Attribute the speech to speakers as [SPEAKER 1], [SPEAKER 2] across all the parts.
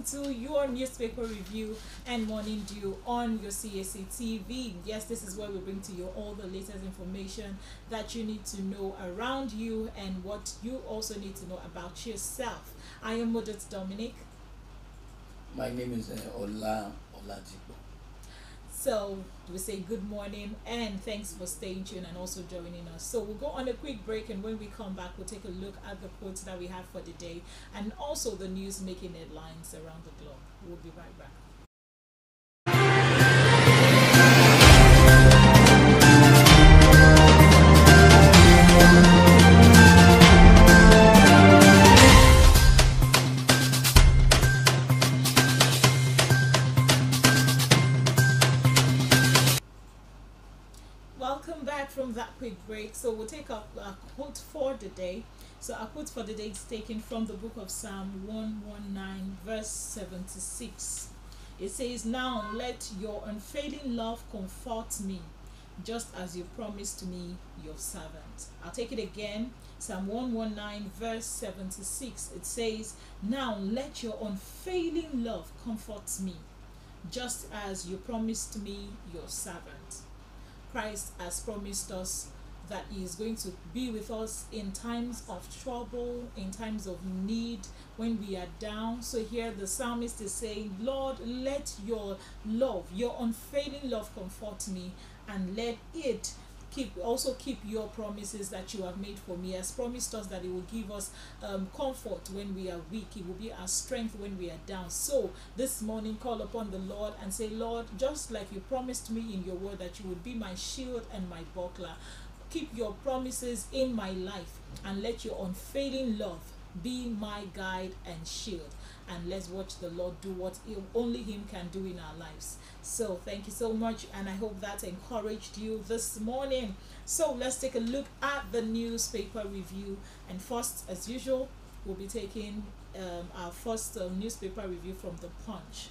[SPEAKER 1] to your newspaper review and morning dew on your Cactv. Yes, this is where we bring to you all the latest information that you need to know around you and what you also need to know about yourself. I am Modest Dominic.
[SPEAKER 2] My name is Oladipo.
[SPEAKER 1] So we say good morning and thanks for staying tuned and also joining us. So we'll go on a quick break, and when we come back, we'll take a look at the quotes that we have for the day and also the news making headlines around the globe. We'll be right back. Welcome back from that quick break. So we'll take up a quote for the day. So our quote for the day is taken from the book of Psalm 119 verse 76. It says, "Now let your unfailing love comfort me, just as you promised me, your servant." I'll take it again. Psalm 119 verse 76. It says, "Now let your unfailing love comfort me, just as you promised me, your servant." Christ has promised us that He is going to be with us in times of trouble, in times of need, when we are down. So here the psalmist is saying, Lord, let your love, your unfailing love comfort me, and let it keep your promises that you have made for me. He has promised us that He will give us comfort when we are weak. He will be our strength when we are down. So this morning, call upon the Lord and say, Lord, just like you promised me in your word that you would be my shield and my buckler, keep your promises in my life and let your unfailing love be my guide and shield. And let's watch the Lord do what only Him can do in our lives. So thank you so much, and I hope that encouraged you this morning. So let's take a look at the newspaper review, and first, as usual, we'll be taking our first newspaper review from the Punch.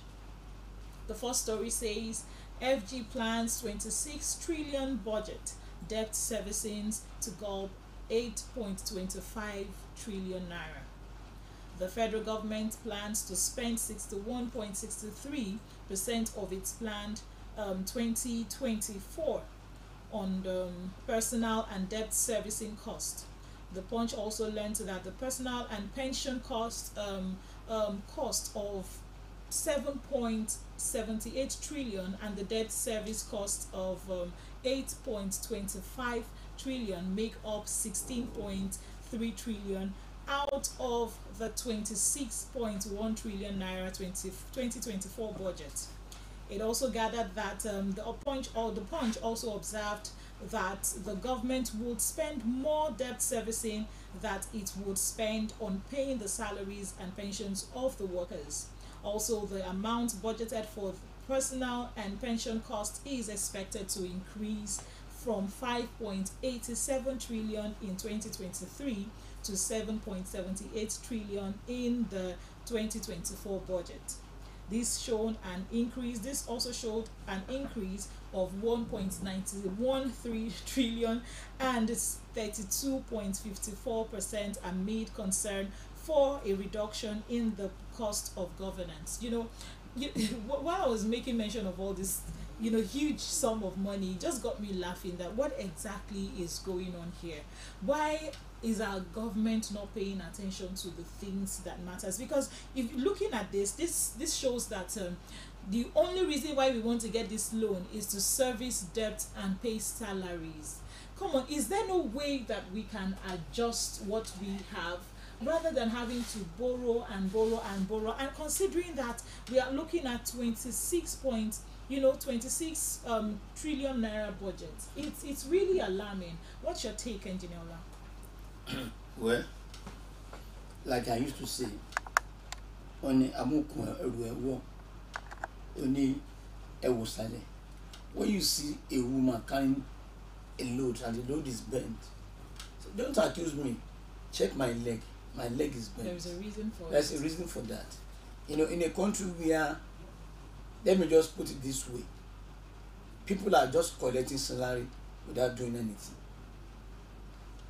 [SPEAKER 1] The first story says, FG plans 26 trillion budget, debt servicing to gulp 8.25 trillion naira. The federal government plans to spend 61.63% of its planned 2024 on the personal and debt servicing cost. The Punch also learned that the personal and pension cost cost of 7.78 trillion and the debt service cost of 8.25 trillion make up 16.3 trillion out of the 26.1 trillion naira 2024 budget. It also gathered that the Punch also observed that the government would spend more debt servicing that it would spend on paying the salaries and pensions of the workers. Also, the amount budgeted for personal and pension costs is expected to increase from 5.87 trillion in 2023 to 7.78 trillion in the 2024 budget. This also showed an increase of 1.913 trillion and 32.54% amid concern for a reduction in the cost of governance. While I was making mention of all this, huge sum of money, it just got me laughing that what exactly is going on here? Why is our government not paying attention to the things that matters? Because if you're looking at this shows that the only reason why we want to get this loan is to service debt and pay salaries. Come on, is there no way that we can adjust what we have rather than having to borrow and borrow and borrow? And considering that we are looking at 26 trillion naira budget, it's really alarming. What's your take, Engineer Ola?
[SPEAKER 2] Well, like I used to say, when you see a woman carrying a load and the load is bent, so don't accuse me. Check my leg. My leg is bent.
[SPEAKER 1] There's a reason for
[SPEAKER 2] There's a reason for that. In a country where, let me just put it this way, people are just collecting salary without doing anything.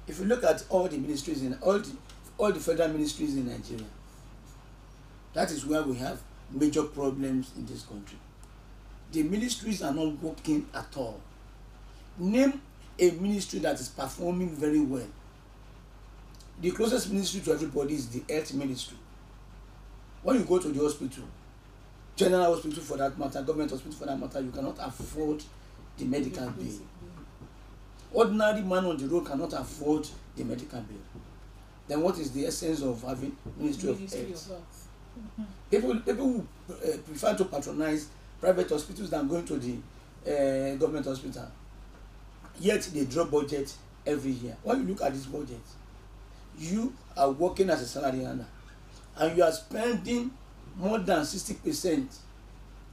[SPEAKER 2] If you look at all the ministries in all the federal ministries in Nigeria, that is where we have major problems in this country. The ministries are not working at all. Name a ministry that is performing very well. The closest ministry to everybody is the health ministry. When you go to the hospital, general hospital for that matter, government hospital for that matter, you cannot afford the medical bill. Ordinary man on the road cannot afford the medical bill. Then what is the essence of having Ministry of Health? People who prefer to patronize private hospitals than going to the government hospital. Yet they drop budget every year. When you look at this budget, you are working as a salary earner and you are spending more than 60%,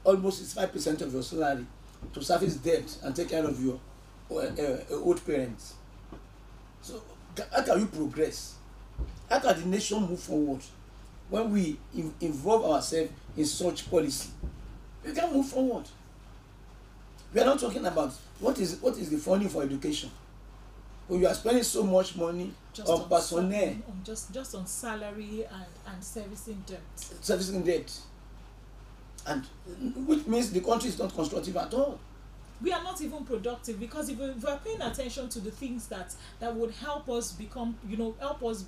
[SPEAKER 2] almost 65% of your salary to service debt and take care of your old parents. So how can you progress? How can the nation move forward when we involve ourselves in such policy? We can move forward. We are not talking about what is the funding for education. When you are spending so much money just on personnel,
[SPEAKER 1] just on salary and servicing debt.
[SPEAKER 2] Servicing debt, and which means the country is not constructive at all.
[SPEAKER 1] We are not even productive, because if we're paying attention to the things that would help us become, help us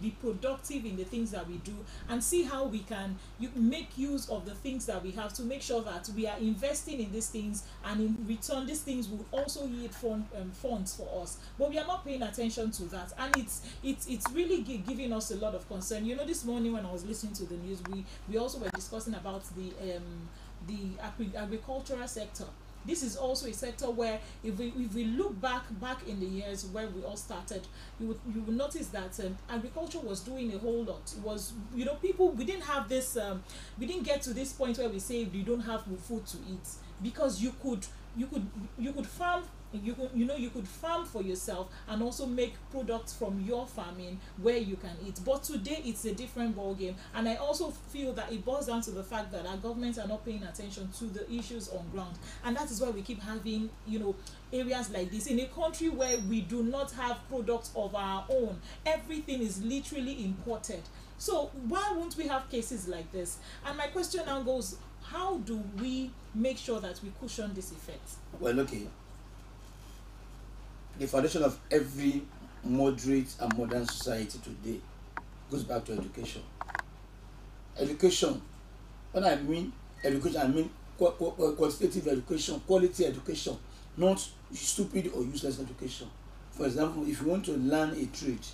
[SPEAKER 1] be productive in the things that we do, and see how we can make use of the things that we have to make sure that we are investing in these things, and in return these things will also yield funds for us. But we are not paying attention to that, and it's really giving us a lot of concern. This morning when I was listening to the news, we also were discussing about the agricultural sector. This is also a sector where if we look back in the years where we all started, you would notice that agriculture was doing a whole lot. It was, people, we didn't have this, we didn't get to this point where we say you don't have food to eat, because you could farm. You could farm for yourself and also make products from your farming where you can eat. But today it's a different ball game, and I also feel that it boils down to the fact that our governments are not paying attention to the issues on ground, and that is why we keep having areas like this in a country where we do not have products of our own. Everything is literally imported. So why won't we have cases like this? And my question now goes, how do we make sure that we cushion this effect?
[SPEAKER 2] Well, okay. The foundation of every moderate and modern society today goes back to education. Education. When I mean education, I mean quantitative education, quality education, not stupid or useless education. For example, if you want to learn a trade,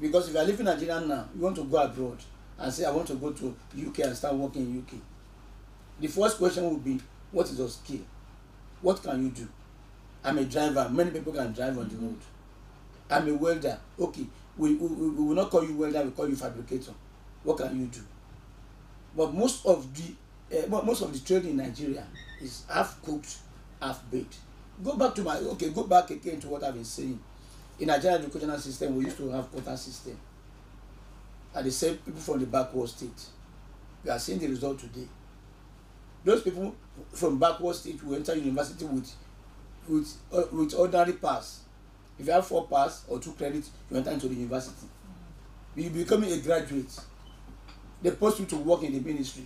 [SPEAKER 2] because if you are living in Nigeria now, you want to go abroad and say, I want to go to UK and start working in UK. The first question would be, what is your skill? What can you do? I'm a driver. Many people can drive on the road. I'm a welder. Okay, we will not call you welder, we call you fabricator. What can you do? But most of the trade in Nigeria is half cooked, half baked. Go back again to what I've been saying. In Nigerian educational system, we used to have quota system. And they say people from the backward state. We are seeing the result today. Those people from backward state will enter university with ordinary pass. If you have 4 pass or 2 credits, you enter into the university. You become a graduate. They post you to work in the ministry.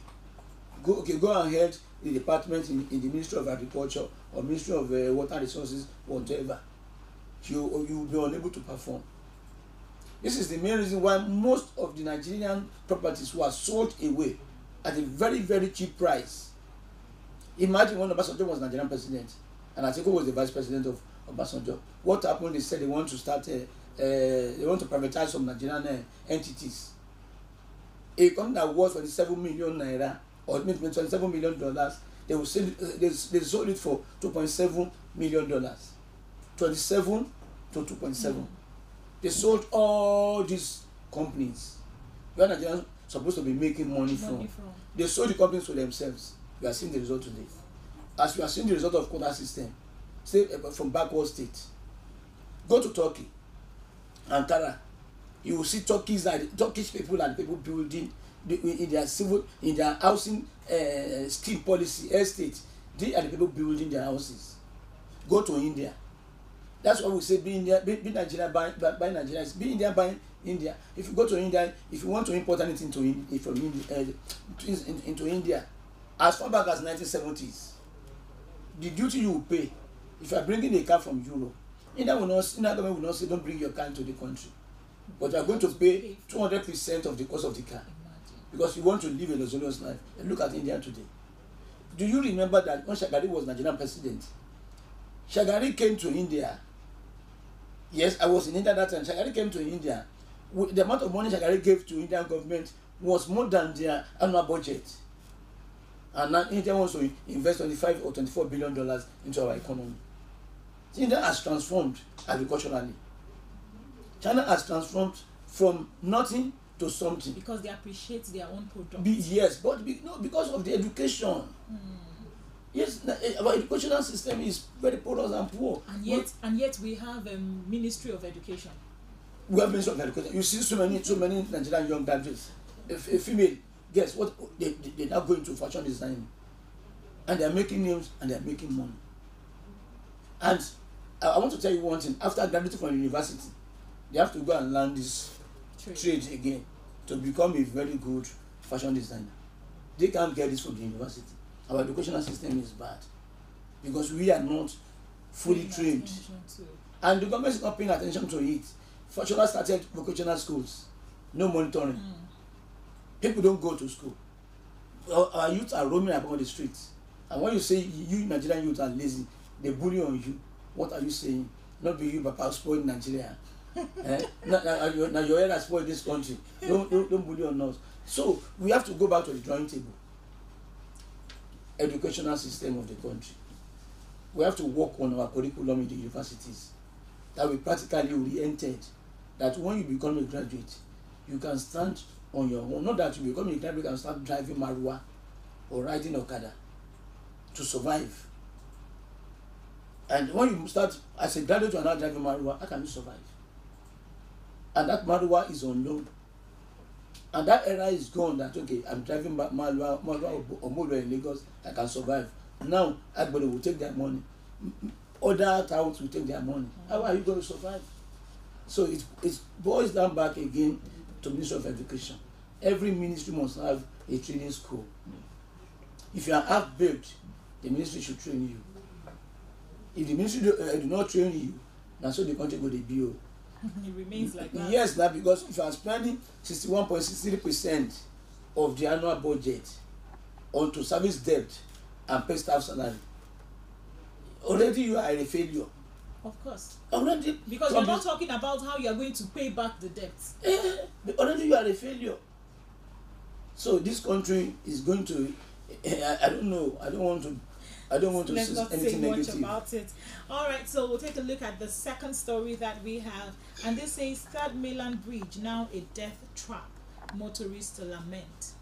[SPEAKER 2] Go and head the department in the Ministry of Agriculture or Ministry of Water Resources, whatever. You will be unable to perform. This is the main reason why most of the Nigerian properties were sold away at a very, very cheap price. Imagine when Obasanjo was Nigerian president and Atiku was the vice president of Obasanjo. What happened? They said they want to privatize some Nigerian entities. A company that was 27 million naira or $27 million, they sold it for $2.7 million. 27 to 2.7. They sold all these companies where Nigerians supposed to be making money from. They sold the companies to themselves. We are seeing the result today. As we are seeing the result of quota system, say from backward state. Go to Turkey, Ankara. You will see Turkish people and people building in their housing scheme policy estate. They are the people building their houses. Go to India. That's why we say be Nigeria buying Nigeria. Be India buying India. If you go to India, if you want to import anything from India, into India, as far back as 1970s, the duty you will pay if you are bringing a car from Europe, India government will not say don't bring your car into the country, but you are going to pay 200% of the cost of the car because you want to live a luxurious life. And look at India today. Do you remember that when Shagari was Nigerian president, Shagari came to India? Yes, I was in India that time. Shagari came to India. The amount of money Shagari gave to Indian government was more than their annual budget. And now India wants to invest $25 or $24 billion into our economy. India has transformed agriculturally. China has transformed from nothing to something.
[SPEAKER 1] Because they appreciate their own product.
[SPEAKER 2] Yes, but because of the education. Yes, our educational system is very porous and poor.
[SPEAKER 1] And yet we have a Ministry of Education.
[SPEAKER 2] We have Ministry of Education. You see so many Nigerian young graduates, a female, guess what? They now go into fashion design. And they are making names and they are making money. And I want to tell you one thing. After graduating from university, they have to go and learn this trade again to become a very good fashion designer. They can't get this from the university. Our educational system is bad because we are not fully trained. And the government is not paying attention to it. Fortunately started vocational schools. No monitoring. People don't go to school. Our youth are roaming about the streets. And when you say you Nigerian youth are lazy, they bully on you. What are you saying? Not be you, Papa, spoiled Nigeria. Now your head has spoiled this country. Don't bully on us. So we have to go back to the drawing table. Educational system of the country. We have to work on our curriculum in the universities. That we practically oriented. That when you become a graduate, you can stand on your own. Not that you become a graduate and start driving Marwa or riding Okada to survive. And when you start as a graduate, you are not driving Marwa, how can you survive? And that Marwa is on loan. And that era is gone that, okay, I'm driving Marwa or Molo in Lagos, I can survive. Now, everybody will take their money. Other towns will take their money. How are you going to survive? So it boils down back again to Ministry of Education. Every ministry must have a training school. If you are half-baked, the ministry should train you. If the ministry do not train you, now so the country go to BO.
[SPEAKER 1] It remains like that.
[SPEAKER 2] Yes, that because if you are spending 61.63% of the annual budget onto service debt and pay staff salary, already you are a failure.
[SPEAKER 1] Of course.
[SPEAKER 2] Already.
[SPEAKER 1] Because you're not talking about how you are going to pay back the debt.
[SPEAKER 2] Already you are a failure. So this country is going to, I don't know, I don't want to
[SPEAKER 1] Let's
[SPEAKER 2] say
[SPEAKER 1] not
[SPEAKER 2] anything
[SPEAKER 1] say much
[SPEAKER 2] negative
[SPEAKER 1] about it. All right, so we'll take a look at the second story that we have, and this says Third Mainland Bridge now a death trap. Motorists lament.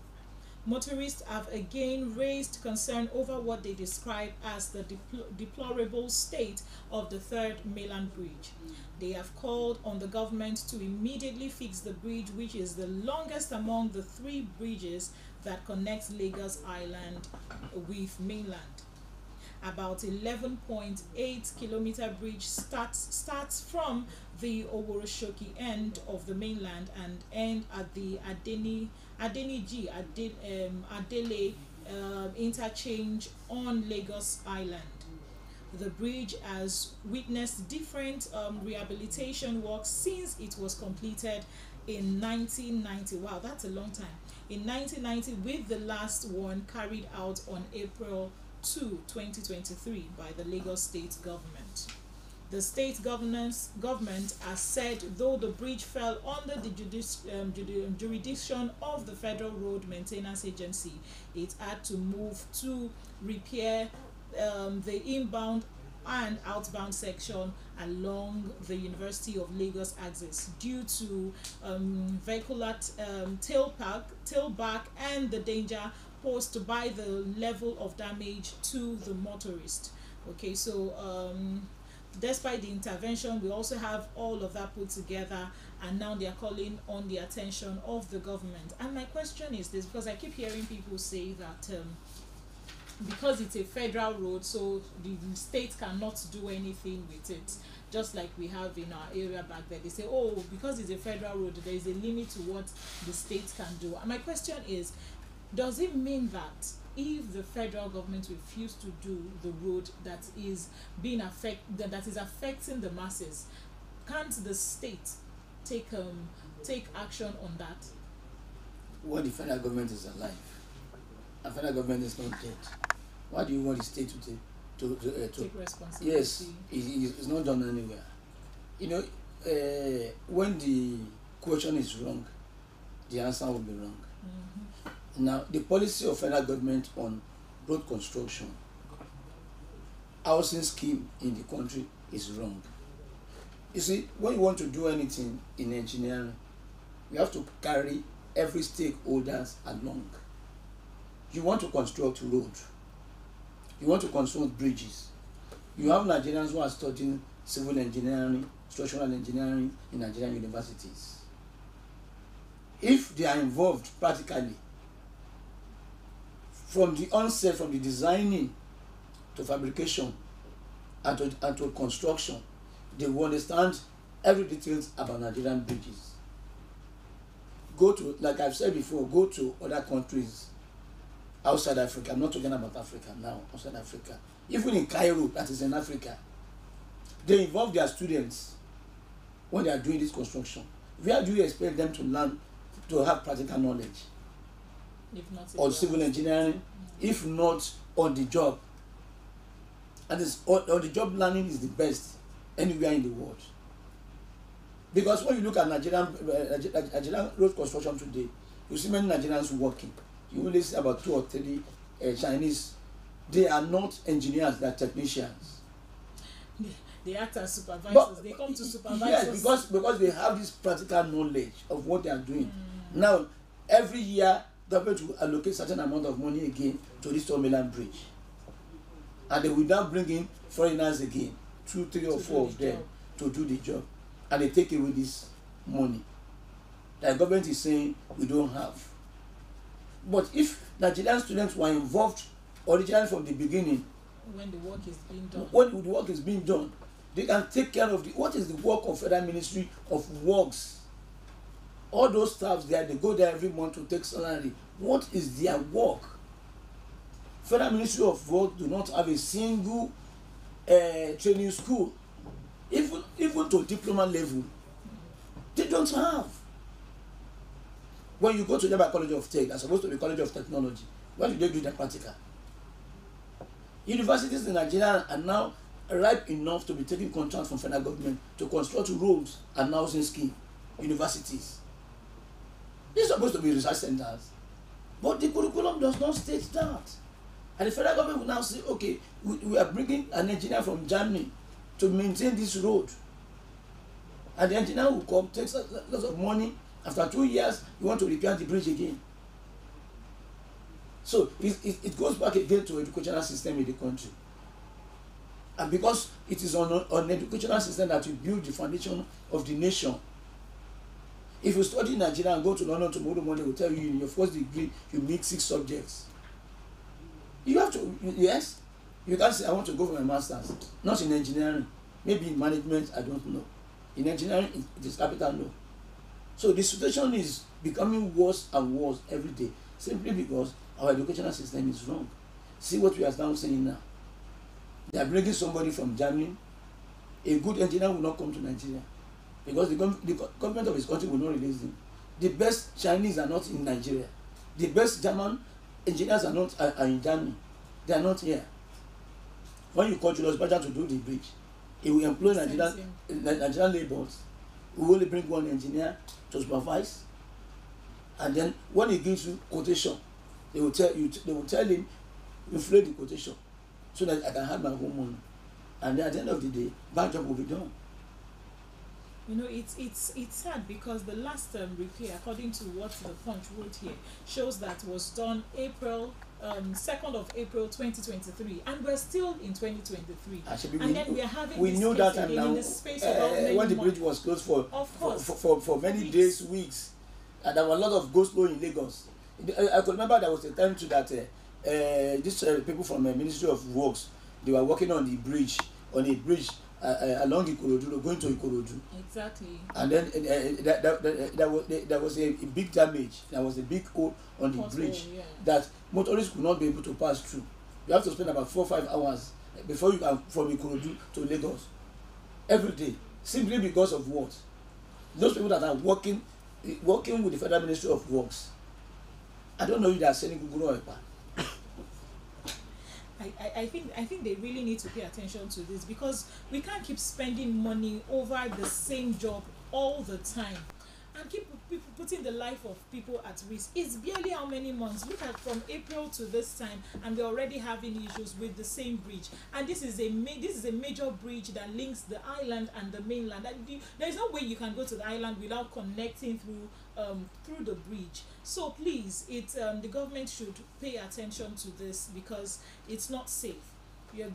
[SPEAKER 1] Motorists have again raised concern over what they describe as the deplorable state of the Third Mainland Bridge. They have called on the government to immediately fix the bridge, which is the longest among the 3 bridges that connects Lagos Island with mainland. About 11.8 kilometer bridge starts from the Oworoshoki end of the mainland and end at the Adeniji Adele interchange on Lagos Island. The bridge has witnessed different rehabilitation works since it was completed in 1990. Wow, that's a long time. In 1990, with the last one carried out on April 2, 2023 by the Lagos State Government. The state government has said though the bridge fell under the jurisdiction of the Federal Road Maintenance Agency, it had to move to repair the inbound and outbound section along the University of Lagos axis due to vehicular tailback and the danger posed by the level of damage to the motorist. Okay, so despite the intervention, we also have all of that put together, and now they are calling on the attention of the government. And my question is this, because I keep hearing people say that because it's a federal road, so the state cannot do anything with it. just like we have in our area back there. They say, oh, because it's a federal road, there is a limit to what the state can do. And my question is, does it mean that if the federal government refuse to do the road that is that is affecting the masses, can't the state take action on that?
[SPEAKER 2] Well, the federal government is alive. The federal government is not dead. Why do you want the state to
[SPEAKER 1] take responsibility?
[SPEAKER 2] Yes, it's not done anywhere. You know, when the question is wrong, the answer will be wrong. Now, the policy of federal government on road construction, housing scheme in the country is wrong. You see, when you want to do anything in engineering, you have to carry every stakeholders along. You want to construct roads, you want to construct bridges. You have Nigerians who are studying civil engineering, structural engineering in Nigerian universities. If they are involved practically, from the onset, from the designing to fabrication and to construction, they will understand every details about Nigerian bridges. Go to, like I've said before, go to other countries outside Africa. I'm not talking about Africa now, outside Africa. Even in Cairo, that is in Africa, they involve their students when they are doing this construction. Where do you expect them to learn, to have practical knowledge?
[SPEAKER 1] If not
[SPEAKER 2] Or civil engineering, if not on the job. And on the job learning is the best anywhere in the world. Because when you look at Nigerian road construction today, you see many Nigerians working. You only see about 2 or 3 Chinese. They are not engineers, they are technicians.
[SPEAKER 1] They act as supervisors. They come to supervisors.
[SPEAKER 2] Yes, because they have this practical knowledge of what they are doing. Now, every year, government will allocate certain amount of money again to this Tomiland Bridge. And they will now bring in foreigners again, 2, 3 or 4 of them to do the job. And they take away this money. The government is saying we don't have. But if Nigerian students were involved originally from the beginning,
[SPEAKER 1] when the work is being done,
[SPEAKER 2] they can take care of what is the work of Federal Ministry of Works. All those staffs there, they go there every month to take salary. What is their work? Federal Ministry of Work do not have a single training school, even to diploma level. They don't have. When you go to the College of Tech, that's supposed to be College of Technology, why do they do the practical? Universities in Nigeria are now ripe enough to be taking contracts from federal government to construct roads and housing scheme. Universities. These are supposed to be research centers. But the curriculum does not state that. And the federal government will now say, okay, we are bringing an engineer from Germany to maintain this road. And the engineer will come, takes lots of money. After 2 years, you want to repair the bridge again. So it goes back again to educational system in the country. And because it is on educational system that you build the foundation of the nation. If you study in Nigeria and go to London tomorrow morning, they will tell you in your first degree, you need 6 subjects. You have to, yes, you can't say, I want to go for my master's. Not in engineering. Maybe in management, I don't know. In engineering, it is capital no. So the situation is becoming worse and worse every day, simply because our educational system is wrong. See what we are now saying now. They are bringing somebody from Germany. A good engineer will not come to Nigeria because the government of his country will not release him. The best Chinese are not in Nigeria. The best German engineers are in Germany. They are not here. When you call Julius Berger to do the bridge, he will employ Nigerian laborers. We will only bring one engineer to supervise, and then when he gives you quotation, they will tell him, inflate the quotation so that I can have my own money. And then at the end of the day, bad job will be done.
[SPEAKER 1] You know, it's sad because the last repair, according to what the Punch wrote here, shows that was done April 2nd of April 2023, and we're still in 2023.
[SPEAKER 2] Actually,
[SPEAKER 1] and then we are having
[SPEAKER 2] we
[SPEAKER 1] this
[SPEAKER 2] knew that time
[SPEAKER 1] again
[SPEAKER 2] now
[SPEAKER 1] in the space of
[SPEAKER 2] when the bridge was closed for many days, weeks, and there were a lot of go slow in Lagos. I could remember there was a time too that these people from the Ministry of Works, they were working on a bridge along Ikorodu, going to Ikorodu.
[SPEAKER 1] Exactly.
[SPEAKER 2] And then there was a big damage. There was a big hole on the bridge that motorists could not be able to pass through. You have to spend about 4 or 5 hours before you can from Ikorodu to Lagos every day, simply because of what? Those people that are working with the Federal Ministry of Works. I don't know if they are selling Google or Epa.
[SPEAKER 1] I think they really need to pay attention to this, because we can't keep spending money over the same job all the time and keep putting the life of people at risk. It's barely how many months? Look at from April to this time, and we're already having issues with the same bridge. And this is a major bridge that links the island and the mainland. There is no way you can go to the island without connecting through the bridge. So please, the government should pay attention to this, because it's not safe.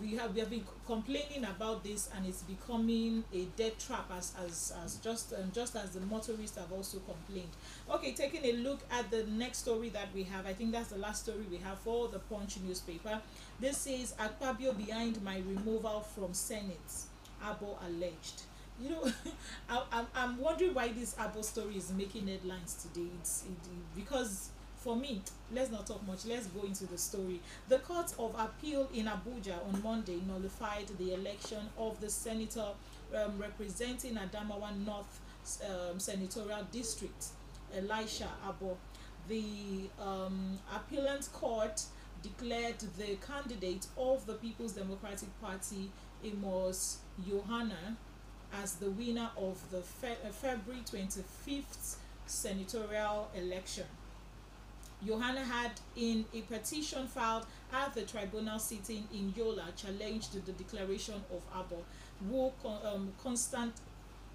[SPEAKER 1] We have been complaining about this, and it's becoming a death trap as just as the motorists have also complained. Okay, taking a look at the next story that we have. I think that's the last story we have for the Punch newspaper. This says, Akpabio behind my removal from Senate, Abo alleged. You know, I'm wondering why this Abo story is making headlines today. Because for me, let's not talk much. Let's go into the story. The Court of Appeal in Abuja on Monday nullified the election of the senator representing Adamawa North Senatorial District, Elisha Abo. The appellant court declared the candidate of the People's Democratic Party, Amos Yohana, as the winner of the February 25th senatorial election. Johanna had, in a petition filed at the tribunal sitting in Yola, challenged the declaration of Abo, who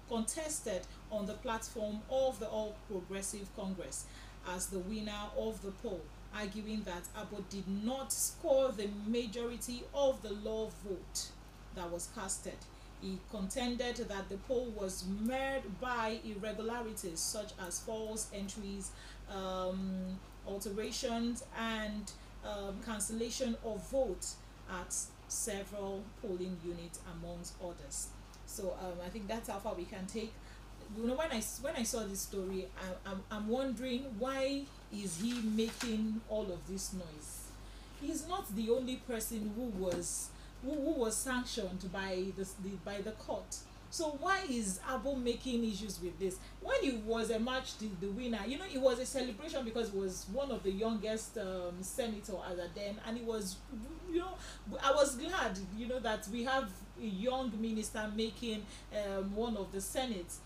[SPEAKER 1] contested on the platform of the All Progressive Congress as the winner of the poll, arguing that Abo did not score the majority of the law vote that was casted. He contended that the poll was marred by irregularities such as false entries, alterations, and cancellation of votes at several polling units, amongst others. So I think that's how far we can take. You know, when I saw this story, I'm wondering, why is he making all of this noise? He's not the only person who was sanctioned by the court. So why is Abo making issues with this? When he was emerged the winner, you know, it was a celebration because he was one of the youngest senator at that then, and it was, you know, I was glad, you know, that we have a young minister making one of the senates,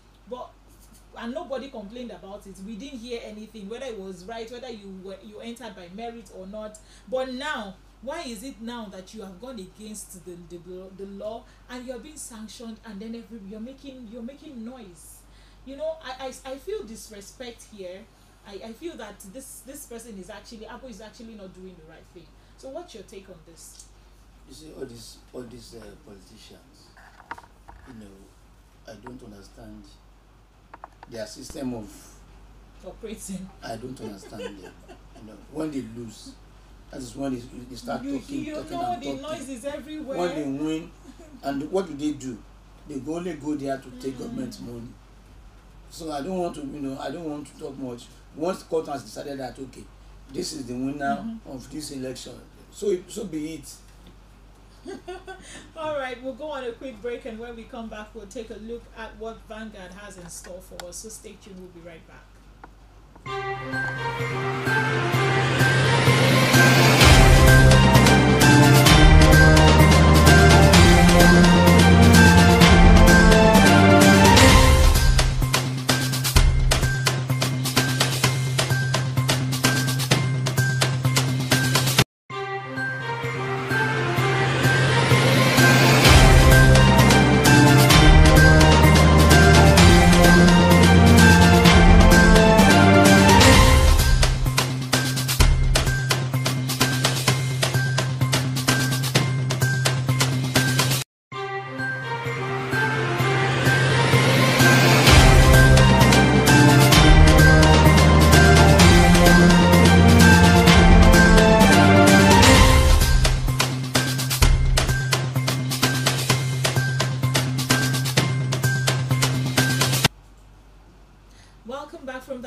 [SPEAKER 1] and nobody complained about it. We didn't hear anything, whether it was right, whether you entered by merit or not. But now, why is it now that you have gone against the law and you're being sanctioned, and then you're making noise? You know, I feel disrespect here. I feel that this person is actually, Abo is actually not doing the right thing. So what's your take on this?
[SPEAKER 2] You see, all these politicians, you know, I don't understand their system of
[SPEAKER 1] operating.
[SPEAKER 2] I don't understand them. You know, when they lose, that is when they start talking.
[SPEAKER 1] The noise is everywhere.
[SPEAKER 2] When they win, and what do? They only go there to take government money. So I don't want to talk much. Once the court has decided that, okay, this is the winner of this election, so be it.
[SPEAKER 1] All right, we'll go on a quick break, and when we come back, we'll take a look at what Vanguard has in store for us. So stay tuned, we'll be right back.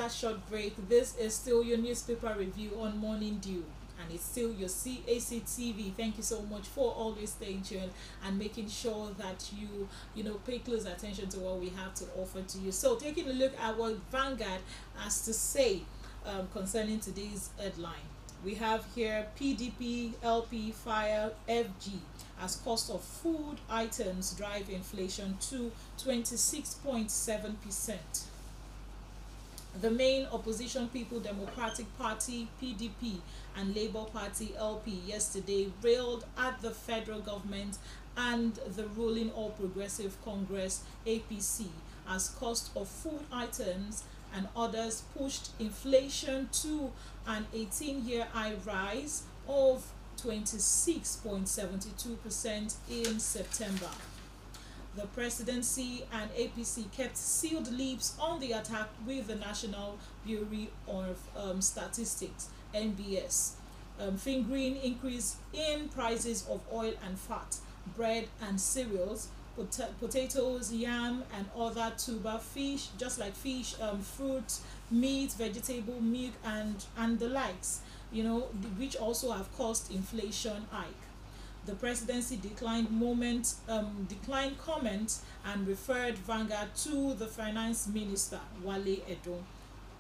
[SPEAKER 1] another short break. This is still your newspaper review on Morning Dew, and it's still your Cactv. Thank you so much for always staying tuned and making sure that you know pay close attention to what we have to offer to you. So taking a look at what Vanguard has to say concerning today's headline. We have here PDP LP fire FG as cost of food items drive inflation to 26.7%. The main opposition People Democratic Party PDP and Labour Party LP yesterday railed at the federal government and the ruling All Progressive Congress APC as cost of food items and others pushed inflation to an 18-year high rise of 26.72% in September. The presidency and APC kept sealed lips on the attack with the National Bureau of Statistics (NBS), fingering increase in prices of oil and fat, bread and cereals, potatoes, yam, and other tuber fish, just like fish, fruit, meat, vegetable, milk, and the likes. Which also have caused inflation hike. The presidency declined comment and referred Vanguard to the finance minister Wale Edun,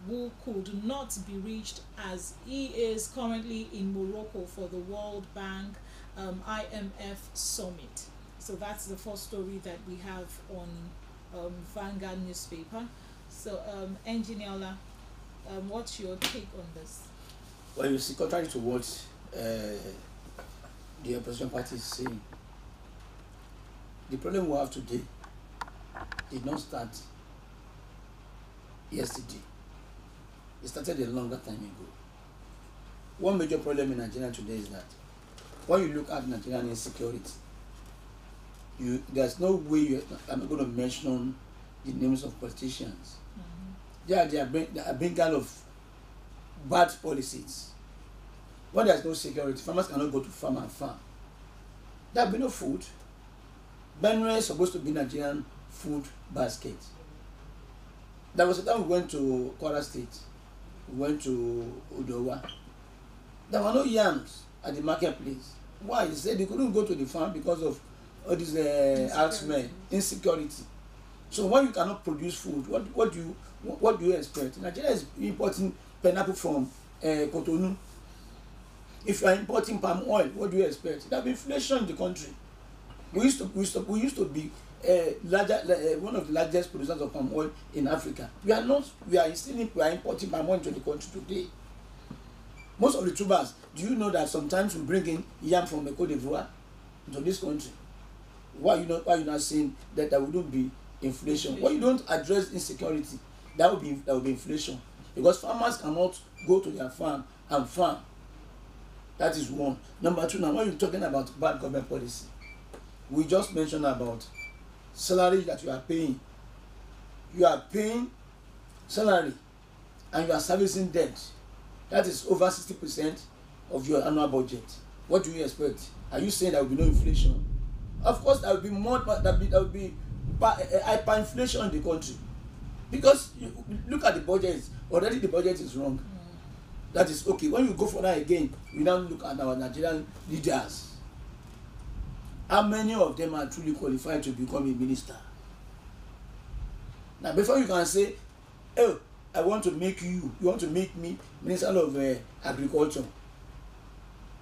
[SPEAKER 1] who could not be reached as he is currently in Morocco for the World Bank IMF summit. So that's the first story that we have on Vanguard newspaper. So Engineer Ola, what's your take on this?
[SPEAKER 2] Well, you see, contrary to what the opposition party is saying, the problem we have today did not start yesterday. It started a longer time ago. One major problem in Nigeria today is that when you look at Nigerian insecurity, there's no way I'm going to mention the names of politicians. Mm-hmm. They are being kind of bad policies. When there's no security, farmers cannot go to farm and farm. There'll be no food. Benue is supposed to be Nigerian food basket. There was a time we went to Kwara State. We went to Odowa. There were no yams at the marketplace. Why? They said they couldn't go to the farm because of all these herdsmen, insecurity. So when you cannot produce food, what do you expect? Nigeria is importing pineapple from Cotonou. If you are importing palm oil, what do you expect? There will be inflation in the country. We used to be one of the largest producers of palm oil in Africa. We are importing palm oil into the country today. Most of the tubers, do you know that sometimes we bring in yam from Cote d'Ivoire into this country? Why you not saying that there wouldn't be inflation? When you don't address insecurity, there will be inflation, because farmers cannot go to their farm and farm. That is one. Number two, now when you're talking about bad government policy, we just mentioned about salary that you are paying. You are paying salary and you are servicing debt. That is over 60% of your annual budget. What do you expect? Are you saying there will be no inflation? Of course, there will be more. There will be hyperinflation in the country, because you look at the budget. Already the budget is wrong. That is okay. When you go for that again, we now look at our Nigerian leaders. How many of them are truly qualified to become a minister? Now, before you can say, "Oh, I want to make you want to make me Minister of Agriculture,"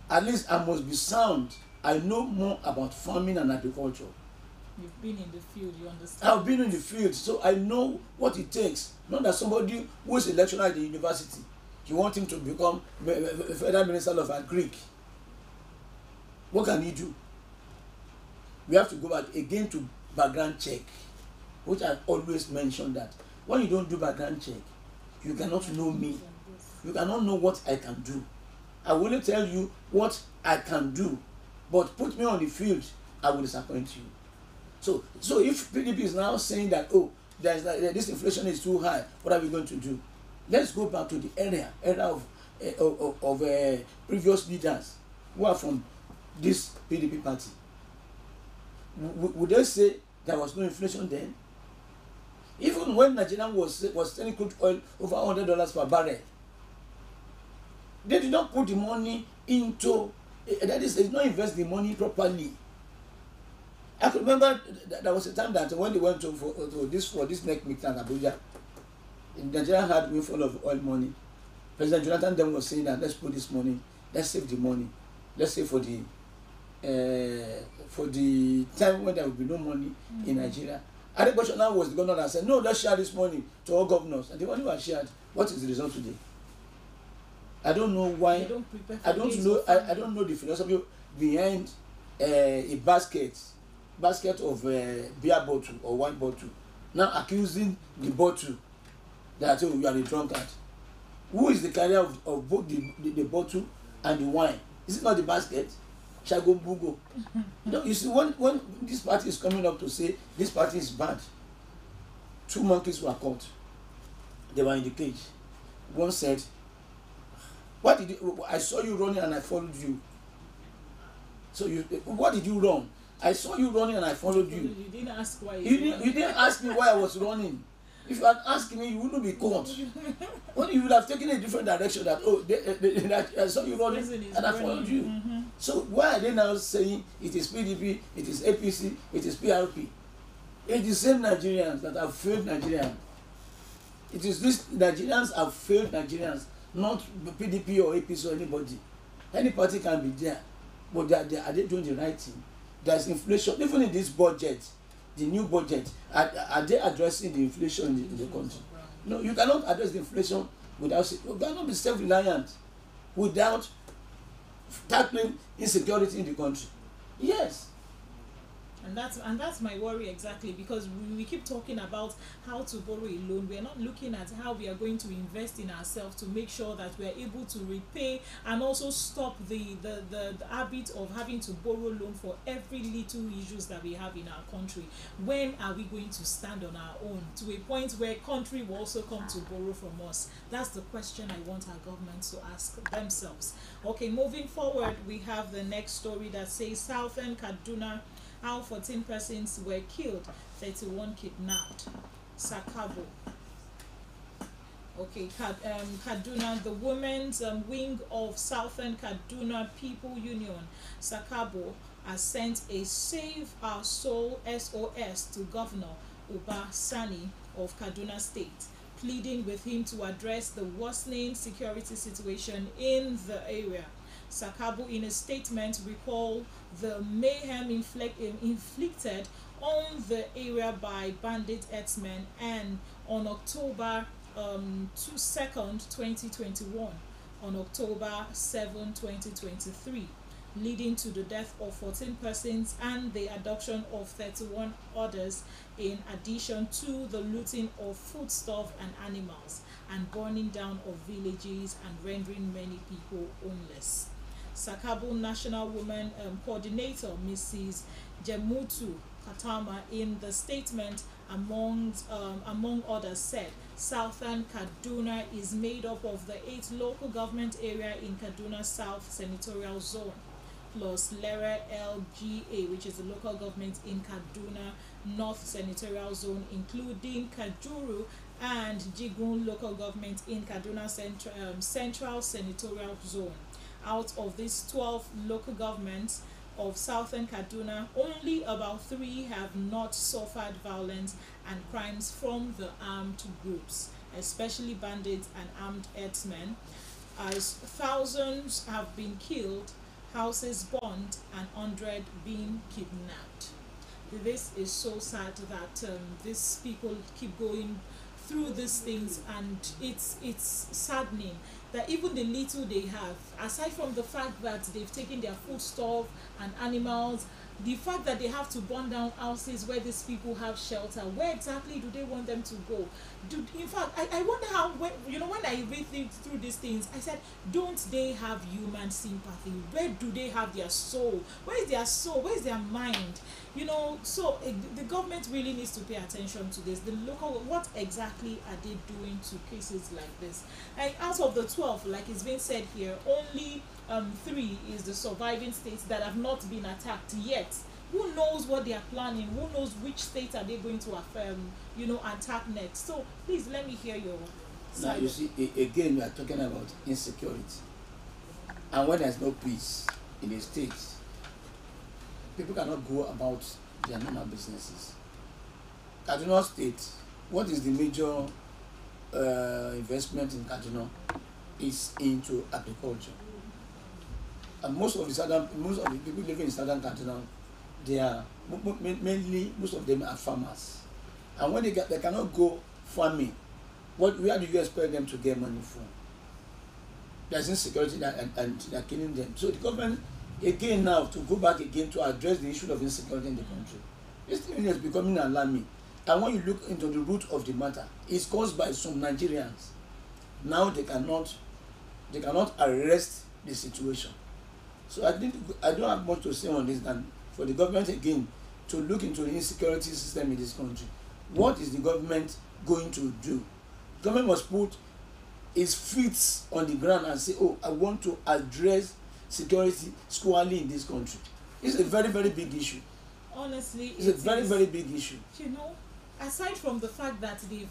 [SPEAKER 2] at least I must be sound. I know more about farming and agriculture.
[SPEAKER 1] You've been in the field, you understand.
[SPEAKER 2] I've been in the field, so I know what it takes. Not that somebody who is a lecturer at the university, you want him to become Federal Minister of Agric. What can he do? We have to go back again to background check, which I always mention that when you don't do background check, you cannot know me. You cannot know what I can do. I will only tell you what I can do, but put me on the field, I will disappoint you. So if PDP is now saying that, oh, this inflation is too high, what are we going to do? Let's go back to the era of previous leaders who are from this PDP party. Would they say there was no inflation then? Even Even when Nigeria was selling crude oil over $100 per barrel, they did not put the money into, that is, they did not invest the money properly. I could remember there was a time that when they went for this next meeting at Abuja, Nigeria had windfall of oil money. President Jonathan then was saying that let's put this money, let's save the money, let's save for the time when there will be no money in Nigeria. Adegboshola was the governor that said, no, let's share this money to all governors. And the money was shared. What is the result today? I don't know why.
[SPEAKER 1] They don't prepare for
[SPEAKER 2] I don't know the philosophy behind a basket of beer bottle or wine bottle. Now accusing the bottle that you are a drunkard. Who is the carrier of both the bottle and the wine? Is it not the basket? Shago Bugo. No, you see, when this party is coming up to say this party is bad, 2 monkeys were caught. They were in the cage. One said, "What did you? I saw you running and I followed you." So what did you run? I saw you running and I followed you.
[SPEAKER 1] You didn't ask why.
[SPEAKER 2] You didn't ask me why I was running. If you had asked me, you wouldn't be caught. When you would have taken a different direction, that I saw you running and I followed you. So why are they now saying it is PDP, it is APC, it is PRP? It is the same Nigerians that have failed Nigerians. It is these Nigerians have failed Nigerians, not PDP or APC or anybody. Any party can be there, but are they doing the right thing? There's inflation, even in this budget, the new budget. Are they addressing the inflation in the country? No, you cannot address the inflation without, you cannot be self-reliant without tackling insecurity in the country. Yes.
[SPEAKER 1] And that's my worry exactly, because we keep talking about how to borrow a loan. We are not looking at how we are going to invest in ourselves to make sure that we are able to repay and also stop the habit of having to borrow loan for every little issues that we have in our country. When are we going to stand on our own to a point where country will also come to borrow from us? That's the question I want our government to ask themselves. Okay, moving forward, we have the next story that says Southern Kaduna, how 14 persons were killed, 31 kidnapped. Sakabo. Okay, Kaduna, the women's wing of Southern Kaduna People Union, Sakabo, has sent a Save Our Soul SOS to Governor Uba Sani of Kaduna State, pleading with him to address the worsening security situation in the area. Sakabo, in a statement, recalled the mayhem inflicted on the area by bandit herdsmen, and on October 2nd, 2021, on October 7, 2023, leading to the death of 14 persons and the abduction of 31 others, in addition to the looting of foodstuff and animals and burning down of villages and rendering many people homeless. Sakabo National Women Coordinator Mrs. Jemutu Katama, in the statement, among others, said Southern Kaduna is made up of the 8 local government area in Kaduna South Senatorial Zone, plus Lere LGA, which is the local government in Kaduna North Senatorial Zone, including Kajuru and Jigun local government in Kaduna Central Senatorial Zone. Out of these 12 local governments of Southern Kaduna, only about 3 have not suffered violence and crimes from the armed groups, especially bandits and armed herdsmen, as thousands have been killed, houses burned, and 100 being kidnapped. This is so sad that these people keep going through these things, and it's saddening that even the little they have, aside from the fact that they've taken their foodstuff and animals, the fact that they have to burn down houses where these people have shelter, where exactly do they want them to go? In fact, I wonder how, when I read through these things, I said, don't they have human sympathy? Where do they have their soul? Where is their soul? Where is their mind? So the government really needs to pay attention to this. The local, what exactly are they doing to cases like this? And out of the 12, like it's been said here, only 3 is the surviving states that have not been attacked yet. who knows what they are planning? Who knows which state are they going to attack next? So please let me hear your
[SPEAKER 2] Now
[SPEAKER 1] side.
[SPEAKER 2] you see, again we are talking about insecurity, and when there's no peace in a state, people cannot go about their normal businesses. Kaduna State, what is the major investment in Kaduna? Is into agriculture, and most of the people living in southern Kaduna, they are mainly, most of them are farmers, and when they cannot go farming, where do you expect them to get money from? There's insecurity and they're killing them. So the government, again now, to go back again to address the issue of insecurity in the country, this thing is becoming alarming. And when you look into the root of the matter, it's caused by some Nigerians. Now they cannot arrest the situation. So I think I don't have much to say on this than for the government again to look into the insecurity system in this country. What is the government going to do? The government must put its feet on the ground and say, oh, I want to address security squarely in this country. It's a very, very big issue.
[SPEAKER 1] Honestly,
[SPEAKER 2] It's a very, very big issue.
[SPEAKER 1] Aside from the fact that they've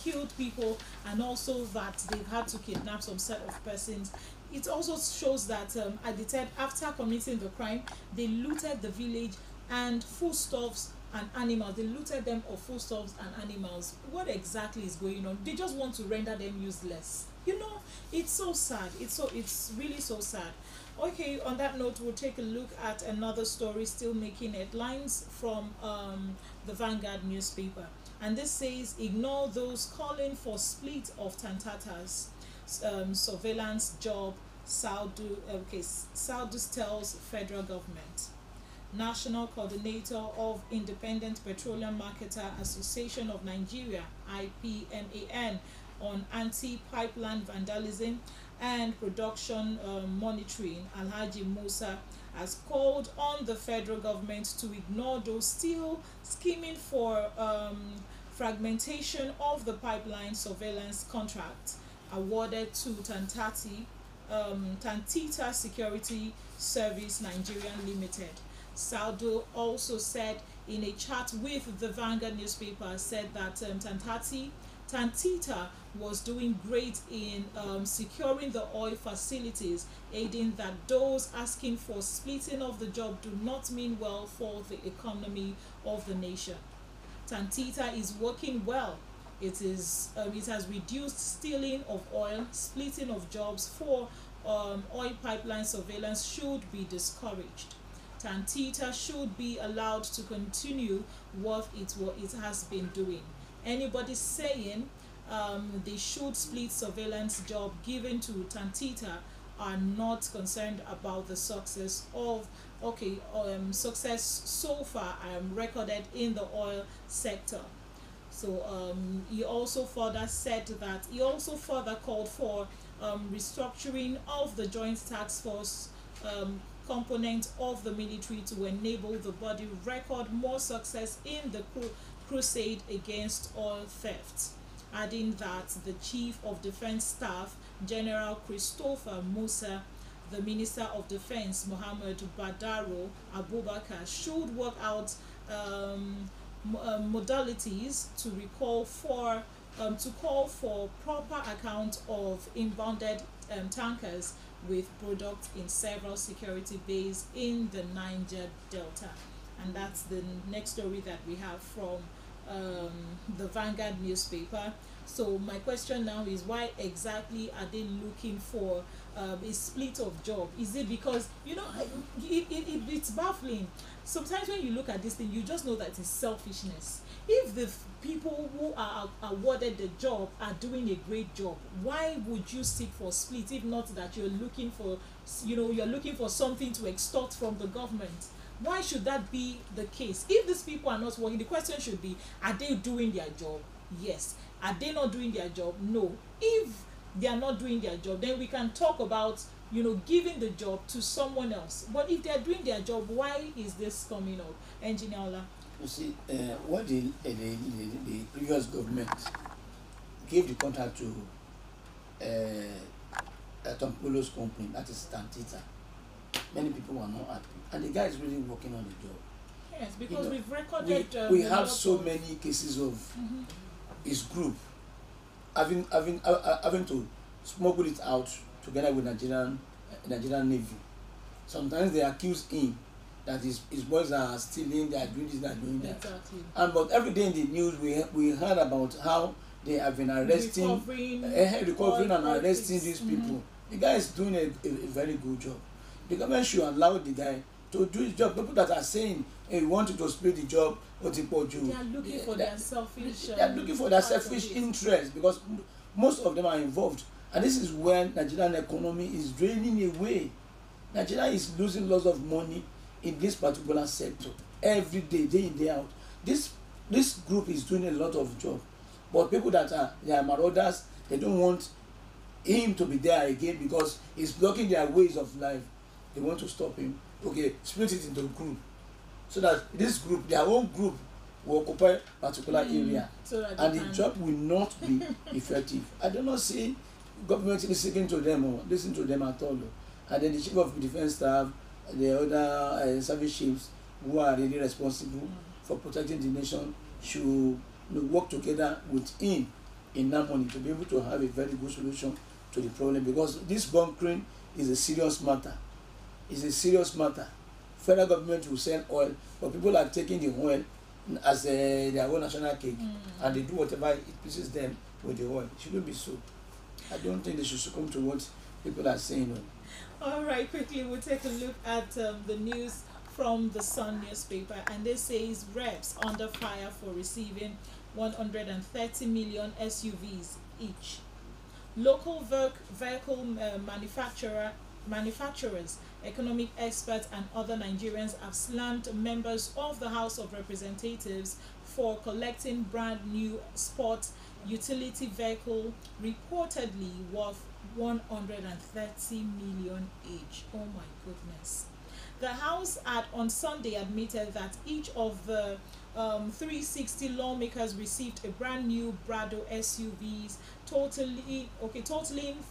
[SPEAKER 1] killed people, and also that they've had to kidnap some set of persons, it also shows that after committing the crime, they looted the village and foodstuffs and animals. They looted them of foodstuffs and animals. What exactly is going on? They just want to render them useless. It's so sad. It's really so sad. Okay, on that note, we'll take a look at another story still making headlines from the Vanguard newspaper. And this says, ignore those calling for split of Tantata's surveillance job, Saudi tells federal government. National Coordinator of Independent Petroleum Marketer Association of Nigeria, IPMAN, on anti-pipeline vandalism and production monitoring, Alhaji Musa, has called on the federal government to ignore those still scheming for fragmentation of the pipeline surveillance contract awarded to Tantita Security Service Nigeria Limited. Saldo also said in a chat with the Vanguard newspaper, said that Tantita was doing great in securing the oil facilities, aiding that those asking for splitting of the job do not mean well for the economy of the nation. Tantita is working well. It has reduced stealing of oil. Splitting of jobs for oil pipeline surveillance should be discouraged. Tantita should be allowed to continue what it has been doing. Anybody saying they should split surveillance job given to Tantita are not concerned about the success so far recorded in the oil sector. So he also further called for restructuring of the joint task force component of the military to enable the body record more success in the crusade against oil theft, adding that the Chief of Defense Staff, General Christopher Musa, the Minister of Defense, Mohammed Badaro Abubakar, should work out modalities to call for proper account of inbounded tankers with products in several security bases in the Niger Delta. And that's the next story that we have from the Vanguard newspaper. So my question now is, why exactly are they looking for a split of job? Is it because it's baffling? Sometimes when you look at this thing, you just know that it's selfishness. If the people who are awarded the job are doing a great job, why would you seek for split? If not that you're looking for something to extort from the government. Why should that be the case? If these people are not working, the question should be, are they doing their job? Yes. Are they not doing their job? No. If they are not doing their job, then we can talk about giving the job to someone else. But if they are doing their job, why is this coming up? Engineer Ola.
[SPEAKER 2] You see, what the previous government gave the contract to Tom Polo's company, that is Tantita. many people were not happy, and the guy is really working on the job.
[SPEAKER 1] Yes, because
[SPEAKER 2] know,
[SPEAKER 1] we've recorded.
[SPEAKER 2] We
[SPEAKER 1] a
[SPEAKER 2] have
[SPEAKER 1] lot
[SPEAKER 2] so
[SPEAKER 1] of-
[SPEAKER 2] many cases of
[SPEAKER 1] Mhm.
[SPEAKER 2] his group having to smuggle it out together with Nigerian Navy. Sometimes they accuse him that his boys are stealing, they are doing this, they are doing that.
[SPEAKER 1] Exactly.
[SPEAKER 2] And but every day in the news we heard about how they have been arresting, recovering and
[SPEAKER 1] all
[SPEAKER 2] arresting
[SPEAKER 1] things.
[SPEAKER 2] these people. The guy is doing a very good job. The government should allow the guy to do his job. People that are saying, hey, we want you to split the job,
[SPEAKER 1] They are looking for their selfish.
[SPEAKER 2] they are looking for their
[SPEAKER 1] part of
[SPEAKER 2] selfish
[SPEAKER 1] it.
[SPEAKER 2] interest, because most of them are involved, and this is where Nigerian economy is draining away. Nigeria is losing lots of money in this particular sector every day, day in day out. This group is doing a lot of job, but people that are marauders, they don't want him to be there again because he's blocking their ways of life. They want to stop him. Okay, split it into group, so that this group, their own group, will occupy particular area,
[SPEAKER 1] So that
[SPEAKER 2] and
[SPEAKER 1] they
[SPEAKER 2] the
[SPEAKER 1] can-
[SPEAKER 2] job will not be effective. I do not see government listening to them or listen to them at all. And then the chief of defence staff, the other service chiefs who are really responsible for protecting the nation should work together with him in that money to be able to have a very good solution to the problem, because this bunkering is a serious matter. It's a serious matter. Federal government will sell oil, but people are taking the oil as their own national cake, and they do whatever it pleases them with the oil. It shouldn't be so. I don't think they should succumb to what people are saying.
[SPEAKER 1] All right, quickly we'll take a look at the news from the Sun newspaper, and this says reps under fire for receiving 130 million SUVs each. Local vehicle manufacturers, economic experts, and other Nigerians have slammed members of the House of Representatives for collecting brand new sport utility vehicle reportedly worth 130 million each. Oh my goodness. The House had on Sunday admitted that each of the 360 lawmakers received a brand new Brado SUVs totaling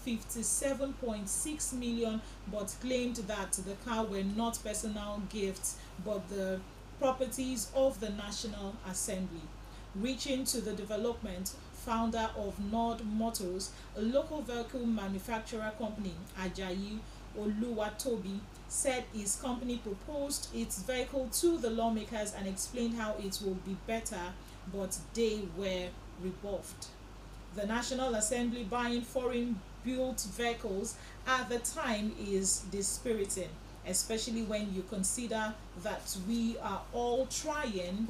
[SPEAKER 1] 57.6 million, but claimed that the car were not personal gifts but the properties of the National Assembly. Reaching to the development, founder of Nord Motors, a local vehicle manufacturer company, Ajayi Oluwatobi, said his company proposed its vehicle to the lawmakers and explained how it will be better, but they were rebuffed. The National Assembly buying foreign-built vehicles at the time is dispiriting, especially when you consider that we are all trying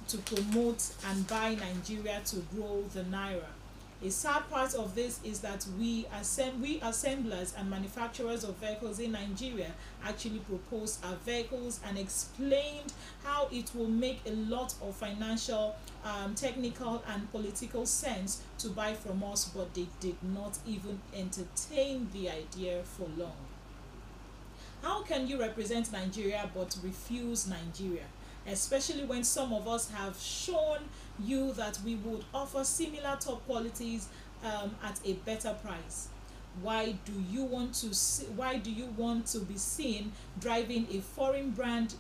[SPEAKER 1] to promote and buy Nigeria to grow the naira. A sad part of this is that we assemblers and manufacturers of vehicles in Nigeria actually proposed our vehicles and explained how it will make a lot of financial, technical and political sense to buy from us, but they did not even entertain the idea for long. How can you represent Nigeria but refuse Nigeria? Especially when some of us have shown you that we would offer similar top qualities at a better price. Why do you want to be seen driving a foreign brand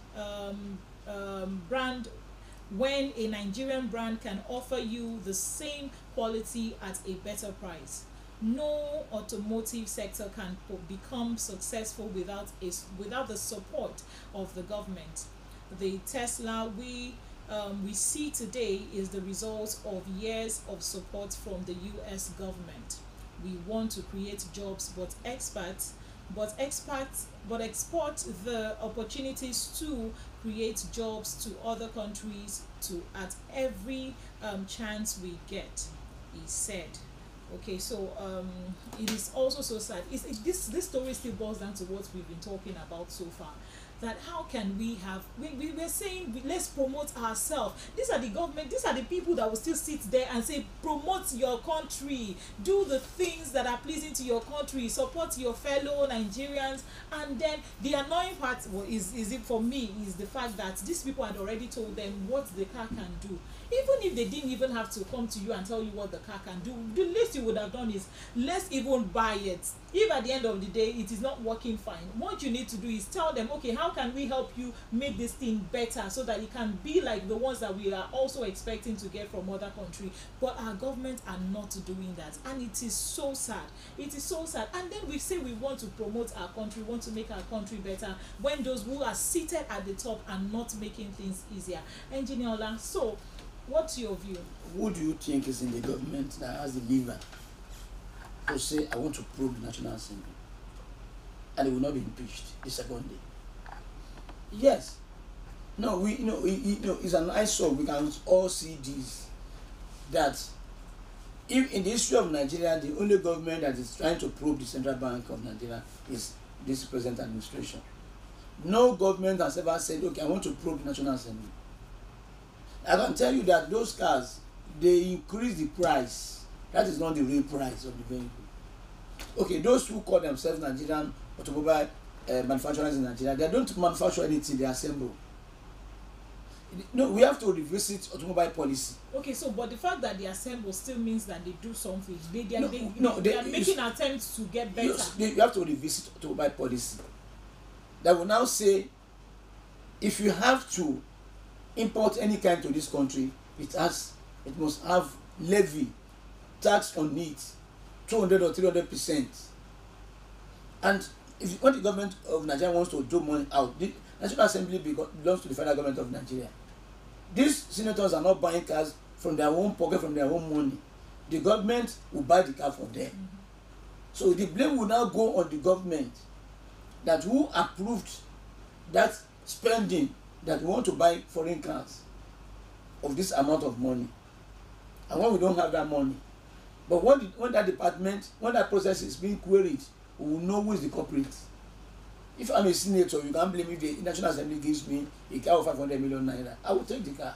[SPEAKER 1] when a Nigerian brand can offer you the same quality at a better price? No automotive sector can become successful without the support of the government. The Tesla we see today is the result of years of support from the US government. We want to create jobs, but export the opportunities to create jobs to other countries at every chance we get, he said. Okay, so it is also so sad. This story still boils down to what we've been talking about so far. that how can we have, we're saying let's promote ourselves. These are the government, these are the people that will still sit there and say promote your country, do the things that are pleasing to your country, support your fellow Nigerians. And then the annoying part is it for me is the fact that these people had already told them what the car can do. Even if they didn't even have to come to you and tell you what the car can do, the least you would have done is let's even buy it. If at the end of the day it is not working fine, what you need to do is tell them, okay, how can we help you make this thing better so that it can be like the ones that we are also expecting to get from other countries. But our government are not doing that, and it is so sad. It is so sad. And then we say we want to promote our country, want to make our country better, when those who are seated at the top are not making things easier. Engineer Ola, so what's your view?
[SPEAKER 2] Who do you think is in the government that has the lever to say, I want to probe the National Assembly, and it will not be impeached the second day? Yes. No, we it's an eyesore. We can all see this. That if in the history of Nigeria, the only government that is trying to probe the Central Bank of Nigeria is this present administration. No government has ever said, okay, I want to probe the National Assembly. I can tell you that those cars, they increase the price. That is not the real price of the vehicle. Okay, those who call themselves Nigerian automobile manufacturers in Nigeria, they don't manufacture anything, they assemble. No, we have to revisit automobile policy.
[SPEAKER 1] Okay, so but the fact that they assemble still means that they do something. They are making attempts to get better.
[SPEAKER 2] You have to revisit automobile policy. That will now say, if you have to import any kind to this country, it must have levy, tax on it, 200 or 300%. And when the government of Nigeria wants to do money out, the National Assembly belongs to the federal government of Nigeria. These senators are not buying cars from their own pocket, from their own money. The government will buy the car for them. So the blame will now go on the government, that who approved that spending, that we want to buy foreign cars of this amount of money. And when we don't have that money, but when that process is being queried, we will know who is the culprit. If I'm a senator, you can't blame me if the National Assembly gives me a car of 500 million naira. I will take the car.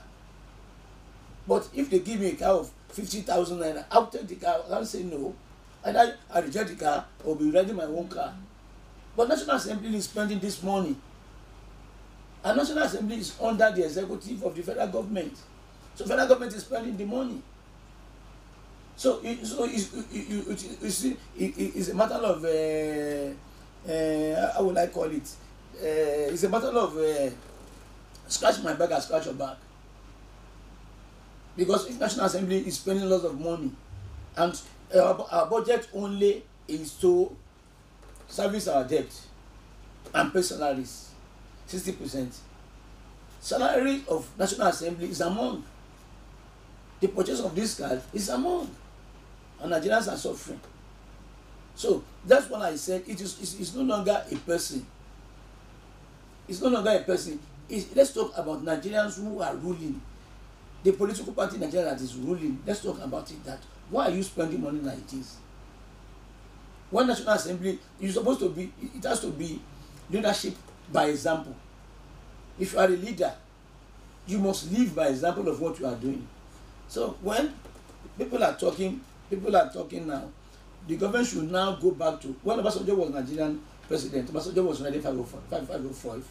[SPEAKER 2] But if they give me a car of 50,000 naira, I will take the car. I can't say no. Either I reject the car or be riding my own car. But National Assembly is spending this money. And National Assembly is under the executive of the federal government. So federal government is spending the money. So it's a matter of how would I call it? It's a matter of scratch my back and scratch your back. Because if National Assembly is spending lots of money, and our budget only is to service our debt and pay salaries, 60%. Salary of National Assembly is among. The purchase of this card is among. And Nigerians are suffering. So that's what I said. It's no longer a person. It's no longer a person. Let's talk about Nigerians who are ruling. The political party in Nigeria that is ruling. Let's talk about it. That why are you spending money like this? One National Assembly, you're supposed to be. It has to be leadership by example. If you are a leader, you must live by example of what you are doing. So when people are talking now, the government should now go back to when Obasanjo was Nigerian president. Obasanjo was already 505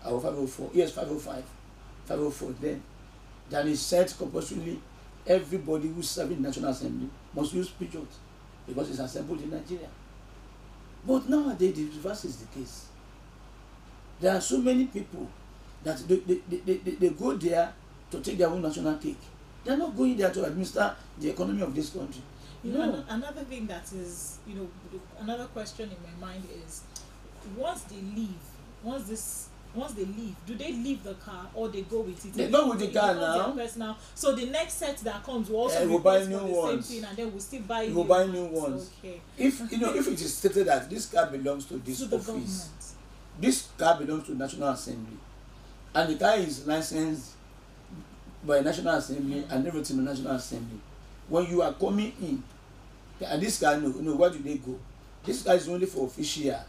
[SPEAKER 2] or 504. Yes, 505, 504. Then he said compulsorily everybody who is serving the National Assembly must use pidgin because it's assembled in Nigeria. But nowadays the reverse is the case. There are so many people that they go there to take their own national cake. They are not going there to administer the economy of this country.
[SPEAKER 1] Another thing that is, another question in my mind is, once they leave, do they leave the car or they go with it?
[SPEAKER 2] They go with the car now.
[SPEAKER 1] Personal. So the next set that comes will also
[SPEAKER 2] we'll buy new
[SPEAKER 1] the
[SPEAKER 2] ones.
[SPEAKER 1] same thing, and then we'll still buy
[SPEAKER 2] new ones.
[SPEAKER 1] Okay.
[SPEAKER 2] If it is stated that this car belongs to this office, this car belongs to National Assembly, and the car is licensed by National Assembly and everything in National Assembly. When you are coming in, and this car, where do they go? This car is only for official.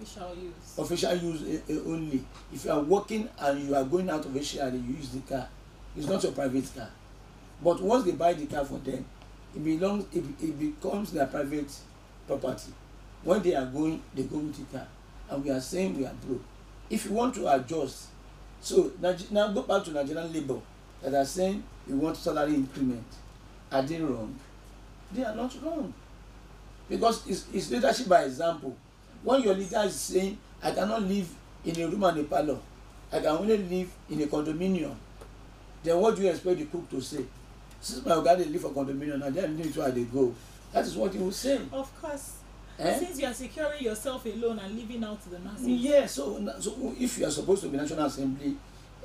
[SPEAKER 1] official use.
[SPEAKER 2] Official use only. If you are working and you are going out of HRA, you use the car. It's not your private car. But once they buy the car for them, it becomes their private property. When they are going, they go with the car. And we are saying we are broke. If you want to adjust, so now go back to Nigerian Labour that are saying we want salary increment. Are they wrong? They are not wrong. Because it's leadership by example. When your leader is saying, I cannot live in a room and a parlor, I can only live in a condominium, then what do you expect the cook to say? Since my oga dey live for condominium, and then this is where they go. That is what he will say.
[SPEAKER 1] Of course. Since you are securing yourself alone and living out to the masses.
[SPEAKER 2] Yes, so if you are supposed to be National Assembly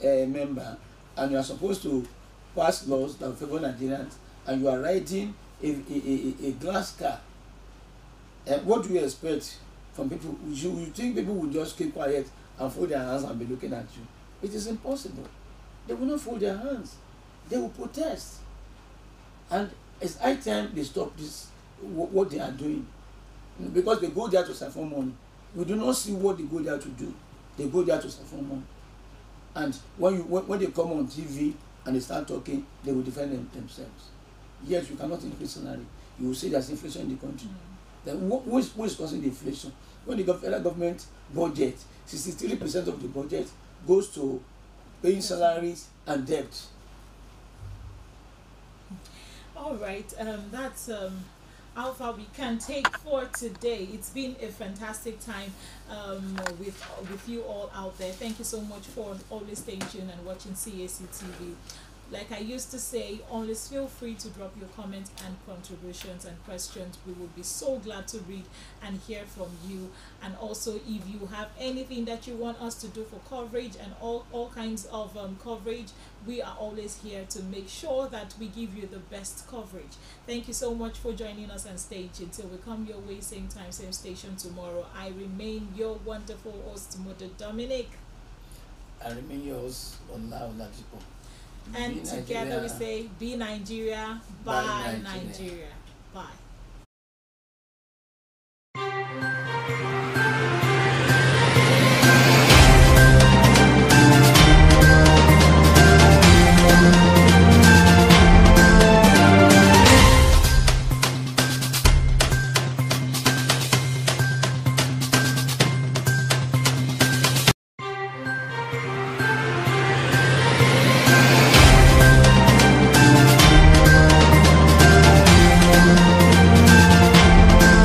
[SPEAKER 2] member and you are supposed to pass laws that favor Nigerians and you are riding a glass car, what do you expect from people? You think people will just keep quiet and fold their hands and be looking at you? It is impossible. They will not fold their hands. They will protest. And it's high time they stop this, what they are doing. Because they go there to siphon money. We do not see what they go there to do. They go there to siphon money. And when they come on TV and they start talking, they will defend themselves. Yes, you cannot increase salary. You will say there's inflation in the country. Then who is causing the inflation? When the federal government budget, 63% of the budget goes to paying salaries and debt.
[SPEAKER 1] All right, that's how far we can take for today. It's been a fantastic time with you all out there. Thank you so much for always staying tuned and watching Cactv. Like I used to say, always feel free to drop your comments and contributions and questions. We will be so glad to read and hear from you. And also, if you have anything that you want us to do for coverage and all kinds of coverage, we are always here to make sure that we give you the best coverage. Thank you so much for joining us and stay tuned till we come your way, same time, same station tomorrow. I remain your wonderful host, Mother Dominic.
[SPEAKER 2] I remain yours, Ola Oladipo.
[SPEAKER 1] And together we say, be Nigeria, bye Nigeria. Bye.